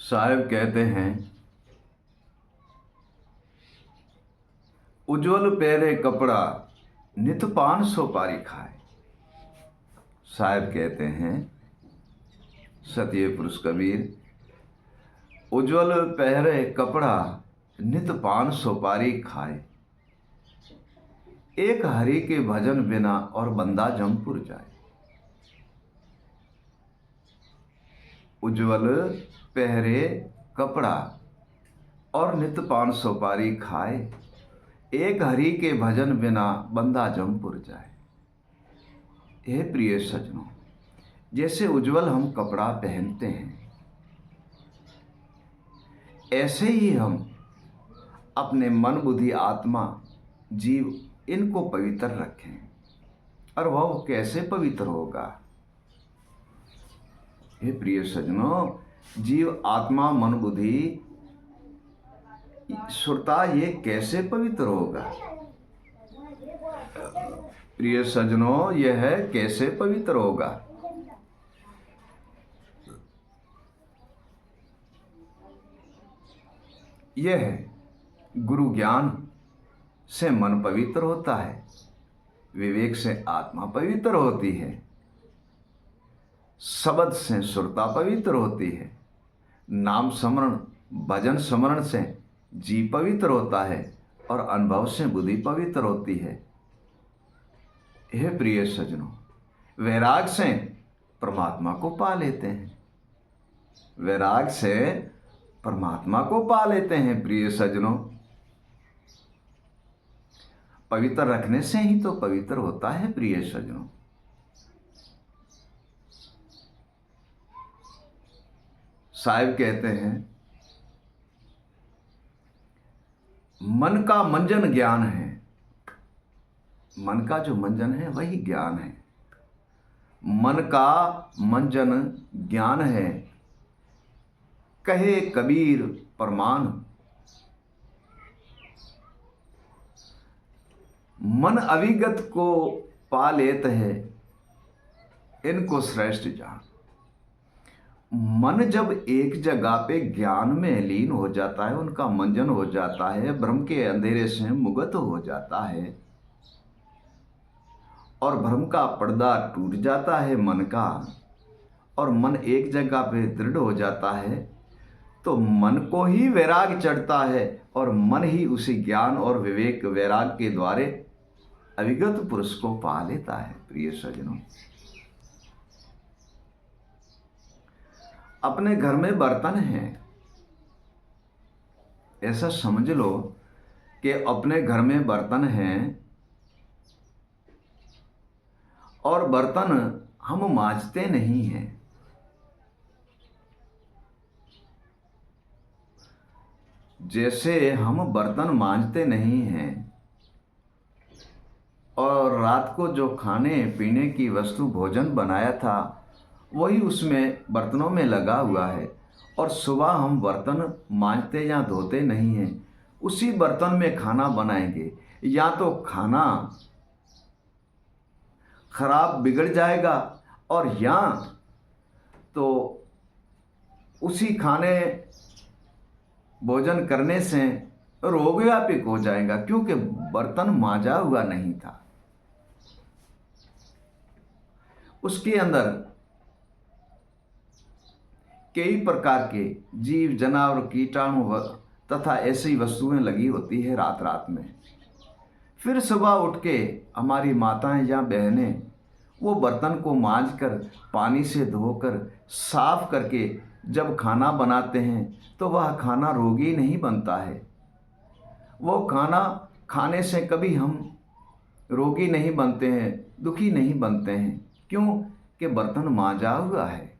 साहब कहते हैं, उज्ज्वल पहरे कपड़ा नित पान सुपारी खाए। साहब कहते हैं, सत्य पुरुष कबीर, उज्ज्वल पहरे कपड़ा नित पान सुपारी खाए। एक हरि के भजन बिना और बंदा जमपुर जाए। उज्ज्वल पहरे कपड़ा और नित पान सुपारी खाए। एक हरि के भजन बिना बंदा जमपुर जाए। हे प्रिय सज्जनों, जैसे उज्ज्वल हम कपड़ा पहनते हैं, ऐसे ही हम अपने मन बुद्धि आत्मा जीव इनको पवित्र रखें। और वह कैसे पवित्र होगा? हे प्रिय सज्जनों, जीव आत्मा मन बुद्धि सुरता ये कैसे पवित्र होगा? प्रिय सज्जनों, यह कैसे पवित्र होगा? यह गुरु ज्ञान से मन पवित्र होता है, विवेक से आत्मा पवित्र होती है, शब्द से सुरता पवित्र होती है, नाम स्मरण भजन स्मरण से जीव पवित्र होता है और अनुभव से बुद्धि पवित्र होती है। हे प्रिय सज्जनों, वैराग से परमात्मा को पा लेते हैं। वैराग से परमात्मा को पा लेते हैं। प्रिय सज्जनों, पवित्र रखने से ही तो पवित्र होता है। प्रिय सज्जनों, साहिब कहते हैं, मन का मंजन ज्ञान है। मन का जो मंजन है वही ज्ञान है। मन का मंजन ज्ञान है, कहे कबीर प्रमाण। मन अविगत को पा लेत है, इनको श्रेष्ठ जान। मन जब एक जगह पे ज्ञान में लीन हो जाता है, उनका मंजन हो जाता है, ब्रह्म के अंधेरे से मुक्त हो जाता है और भ्रम का पर्दा टूट जाता है मन का, और मन एक जगह पे दृढ़ हो जाता है, तो मन को ही वैराग चढ़ता है और मन ही उसी ज्ञान और विवेक वैराग के द्वारे अविगत पुरुष को पा लेता है। प्रिय सज्जनों, अपने घर में बर्तन है, ऐसा समझ लो कि अपने घर में बर्तन हैं और बर्तन हम मांजते नहीं हैं। जैसे हम बर्तन मांजते नहीं हैं और रात को जो खाने पीने की वस्तु भोजन बनाया था वही उसमें बर्तनों में लगा हुआ है, और सुबह हम बर्तन मांजते या धोते नहीं हैं, उसी बर्तन में खाना बनाएंगे, या तो खाना खराब बिगड़ जाएगा और या तो उसी खाने भोजन करने से रोग व्यापक हो जाएगा, क्योंकि बर्तन मांजा हुआ नहीं था। उसके अंदर कई प्रकार के जीव जनावर कीटाणु तथा ऐसी वस्तुएं लगी होती है रात रात में। फिर सुबह उठ के हमारी माताएं या बहनें वो बर्तन को मांजकर पानी से धोकर साफ करके जब खाना बनाते हैं तो वह खाना रोगी नहीं बनता है। वो खाना खाने से कभी हम रोगी नहीं बनते हैं, दुखी नहीं बनते हैं। क्यों? कि बर्तन मांजा हुआ है,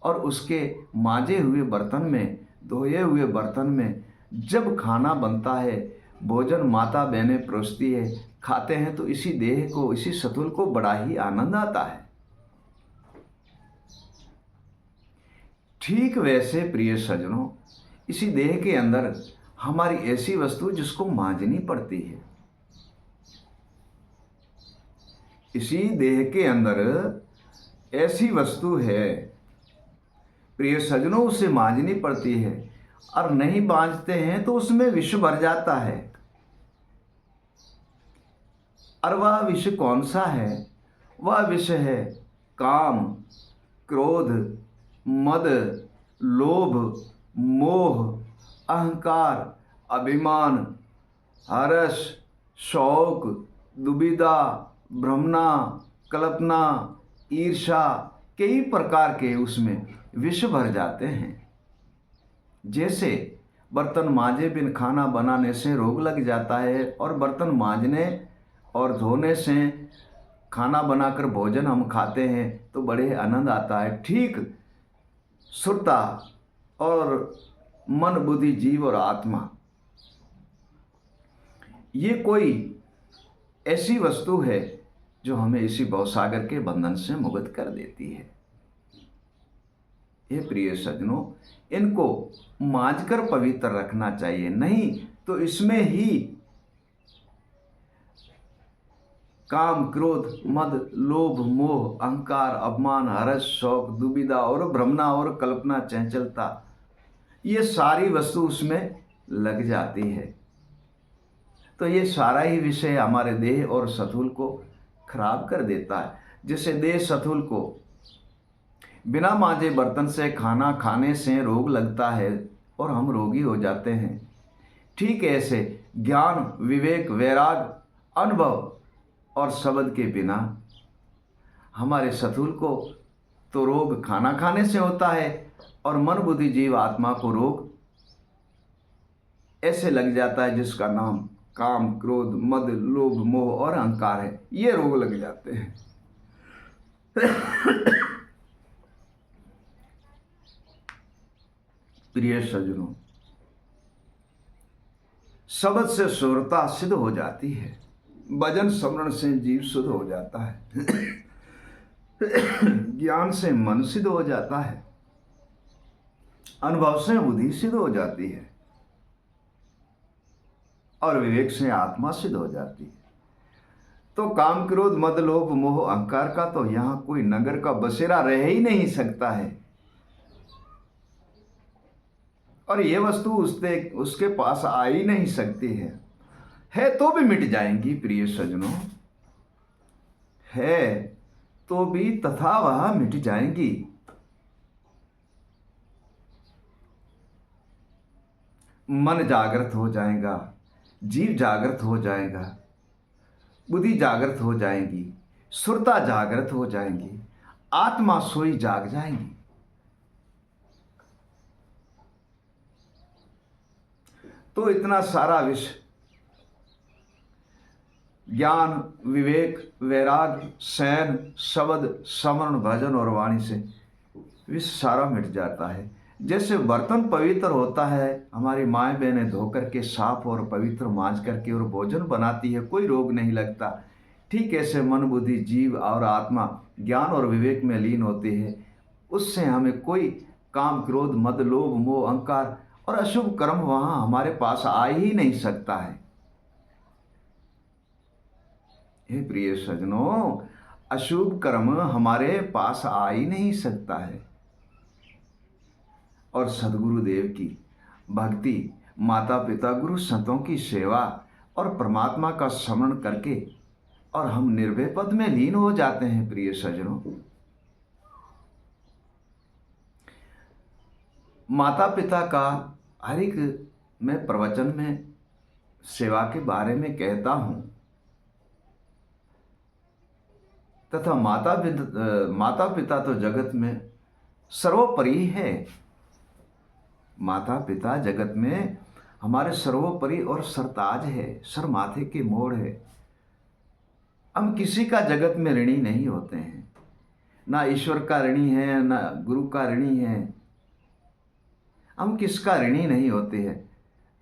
और उसके मांजे हुए बर्तन में, धोए हुए बर्तन में जब खाना बनता है, भोजन माता बहनें परोसती है, खाते हैं, तो इसी देह को, इसी सतुल को बड़ा ही आनंद आता है। ठीक वैसे प्रिय सज्जनों, इसी देह के अंदर हमारी ऐसी वस्तु जिसको मांजनी पड़ती है। इसी देह के अंदर ऐसी वस्तु है, प्रिय सज्जनों, उसे मांजनी पड़ती है, और नहीं मांजते हैं तो उसमें विष भर जाता है। और वह विष कौन सा है? वह विष है काम, क्रोध, मद, लोभ, मोह, अहंकार, अभिमान, हर्ष, शौक, दुविधा, भ्रमना, कल्पना, ईर्षा, कई प्रकार के उसमें विष भर जाते हैं। जैसे बर्तन मांजे बिन खाना बनाने से रोग लग जाता है, और बर्तन मांजने और धोने से खाना बनाकर भोजन हम खाते हैं तो बड़े आनंद आता है। ठीक सुरता और मन, बुद्धि, जीव और आत्मा, ये कोई ऐसी वस्तु है जो हमें इसी भवसागर के बंधन से मुक्त कर देती है। ये प्रिय सज्जनों, इनको मांझकर पवित्र रखना चाहिए, नहीं तो इसमें ही काम, क्रोध, मद, लोभ, मोह, अहंकार, अपमान, हर्ष, शौक, दुविधा और भ्रमना और कल्पना, चंचलता, ये सारी वस्तु उसमें लग जाती है। तो ये सारा ही विषय हमारे देह और सथुल को खराब कर देता है। जैसे देह सथुल को बिना मांजे बर्तन से खाना खाने से रोग लगता है और हम रोगी हो जाते हैं, ठीक ऐसे ज्ञान, विवेक, वैराग, अनुभव और शब्द के बिना हमारे सथुल को तो रोग खाना खाने से होता है, और मन, बुद्धि, जीव, आत्मा को रोग ऐसे लग जाता है जिसका नाम काम, क्रोध, मद, लोभ, मोह और अहंकार है। ये रोग लग जाते हैं। प्रिय सज्जनों, शब्द से शुद्धता सिद्ध हो जाती है, भजन स्मरण से जीव शुद्ध हो जाता है, ज्ञान से मन सिद्ध हो जाता है, अनुभव से बुद्धि सिद्ध हो जाती है, और विवेक से आत्मा सिद्ध हो जाती है। तो काम, क्रोध, मद, लोभ, मोह, अहंकार का तो यहां कोई नगर का बसेरा रह ही नहीं सकता है, और ये वस्तु उसके पास आ ही नहीं सकती है तो भी मिट जाएंगी। प्रिय सज्जनों, है तो भी तथा वह मिट जाएंगी। मन जागृत हो जाएगा, जीव जागृत हो जाएगा, बुद्धि जागृत हो जाएगी, सुरता जागृत हो जाएंगी, आत्मा सोई जाग जाएंगी। तो इतना सारा विषय ज्ञान, विवेक, वैराग, शयन, शब्द, स्मरण, भजन और वाणी से विष सारा मिट जाता है। जैसे बर्तन पवित्र होता है, हमारी माएँ बहनें धो करके साफ और पवित्र मांज करके और भोजन बनाती है, कोई रोग नहीं लगता, ठीक ऐसे मन, बुद्धि, जीव और आत्मा ज्ञान और विवेक में लीन होती है। उससे हमें कोई काम, क्रोध, मद, लोभ, मोह, अहंकार और अशुभ कर्म वहां हमारे पास आ ही नहीं सकता है। हे प्रिय सज्जनों, अशुभ कर्म हमारे पास आ ही नहीं सकता है। और सदगुरु देव की भक्ति, माता पिता, गुरु संतों की सेवा और परमात्मा का स्मरण करके और हम निर्भय पद में लीन हो जाते हैं। प्रिय सज्जनों, माता पिता का हर एक मैं प्रवचन में सेवा के बारे में कहता हूं, तथा माता पिता तो जगत में सर्वोपरि है। माता पिता जगत में हमारे सर्वोपरि और सरताज है, सर माथे के मोड़ है। हम किसी का जगत में ऋणी नहीं होते हैं, ना ईश्वर का ऋणी है, ना गुरु का ऋणी है, हम किसका ऋणी नहीं होते हैं।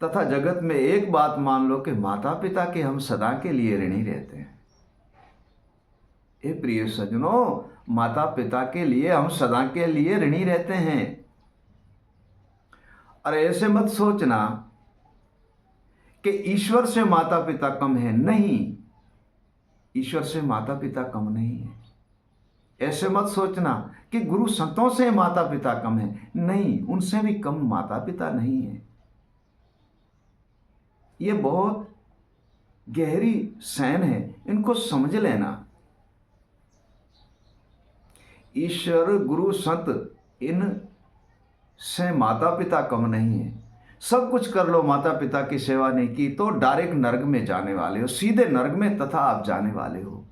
तथा जगत में एक बात मान लो कि माता पिता के हम सदा के लिए ऋणी रहते हैं। हे प्रिय सज्जनों, माता पिता के लिए हम सदा के लिए ऋणी रहते हैं। और ऐसे मत सोचना कि ईश्वर से माता पिता कम है, नहीं, ईश्वर से माता पिता कम नहीं है। ऐसे मत सोचना कि गुरु संतों से माता पिता कम है, नहीं, उनसे भी कम माता पिता नहीं है। ये बहुत गहरी सैन है, इनको समझ लेना। ईश्वर गुरु संत इन से माता पिता कम नहीं है। सब कुछ कर लो, माता पिता की सेवा नहीं की तो डायरेक्ट नरक में जाने वाले हो, सीधे नरक में तथा आप जाने वाले हो।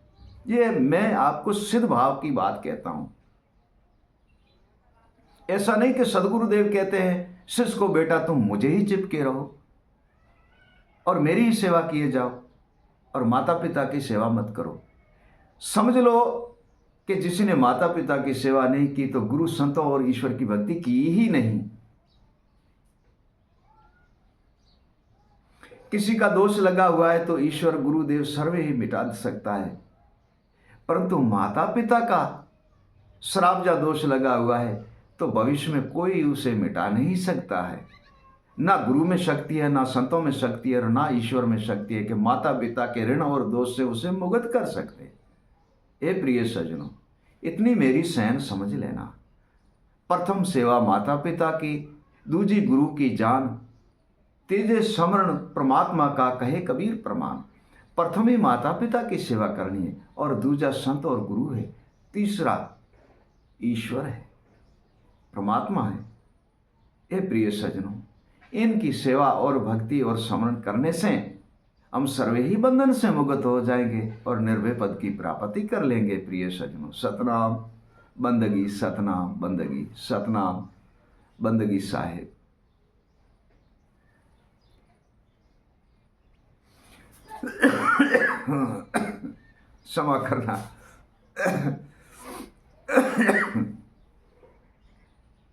ये मैं आपको सिद्ध भाव की बात कहता हूं। ऐसा नहीं कि सदगुरुदेव कहते हैं शिष्य को, बेटा तुम मुझे ही चिपके रहो और मेरी ही सेवा किए जाओ और माता पिता की सेवा मत करो। समझ लो कि जिसने माता पिता की सेवा नहीं की तो गुरु संतों और ईश्वर की भक्ति की ही नहीं। किसी का दोष लगा हुआ है तो ईश्वर गुरुदेव सर्वे ही मिटा सकता है, परंतु माता पिता का श्राप या दोष लगा हुआ है तो भविष्य में कोई उसे मिटा नहीं सकता है। ना गुरु में शक्ति है, ना संतों में शक्ति है और ना ईश्वर में शक्ति है कि माता पिता के ऋण और दोष से उसे मुक्त कर सकते। ए प्रिय सज्जनों, इतनी मेरी सहन समझ लेना। प्रथम सेवा माता पिता की, दूजी गुरु की जान, तीजे स्मरण परमात्मा का, कहे कबीर प्रमाण। प्रथम ही माता पिता की सेवा करनी है और दूजा संत और गुरु है, तीसरा ईश्वर है, परमात्मा है। ए प्रिय सज्जनों, इनकी सेवा और भक्ति और स्मरण करने से हम सर्वे ही बंधन से मुक्त हो जाएंगे और निर्भय पद की प्राप्ति कर लेंगे। प्रिय सज्जनों, सतनाम बंदगी, सतनाम बंदगी, सतनाम बंदगी साहिब। क्षमा करना।